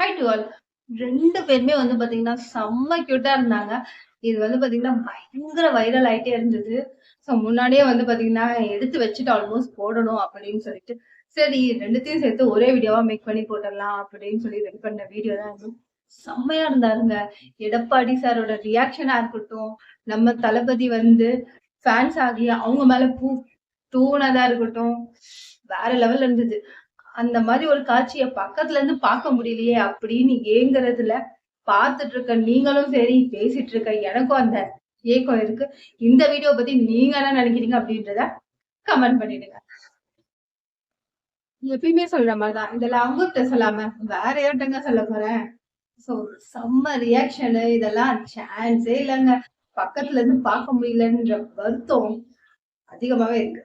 High to all. 2 பேருமே வந்து பாத்தீங்கன்னா, செம்ம கியூட்டா இருந்தாங்க. இது வந்து பாத்தீங்கன்னா, பயங்கர வைரல் ஆயிட்டே இருந்தது. ஸோ முன்னாடியே வந்து பாத்தீங்கன்னா, எடுத்து வச்சுட்டு ஆல்மோஸ்ட் போடணும் அப்படின்னு சொல்லிட்டு, சரி 2த்தையும் சேர்த்து ஒரே வீடியோவா மேக் பண்ணி போட்டுடலாம் அப்படின்னு சொல்லி ரெடி பண்ண வீடியோ தான் இது. செம்மையா இருந்தாருங்க. எடப்பாடி சாரோட ரியாக்ஷனா இருக்கட்டும், நம்ம தளபதி வந்து ஃபேன்ஸ் ஆகி அவங்க மேல பூ தூவுனதா இருக்கட்டும், வேற லெவல்ல இருந்தது. அந்த மாரி ஒரு காட்சிய பக்கத்துல இருந்து பார்க்க முடியலையே அப்படின்னு ஏங்குறதுல, பார்த்துட்டு இருக்க நீங்களும் சரி, பேசிட்டு இருக்க எனக்கும் அந்த ஏக்கம் இருக்கு. இந்த வீடியோ பத்தி நீங்க என்ன நினைக்கிறீங்க அப்படின்றத கமெண்ட் பண்ணிடுங்க. எப்பயுமே சொல்ற மாரி தான். இதெல்லாம் அவங்ககிட்ட சொல்லாம வேற யார்ட்டங்க சொல்லப் போறேன்? ஸோ செம்ம ரியாக்ஷனு இதெல்லாம் சான்ஸே இல்லங்க. பக்கத்துல இருந்து பார்க்க முடியலன்ற வருத்தம் அதிகமாவே இருக்கு.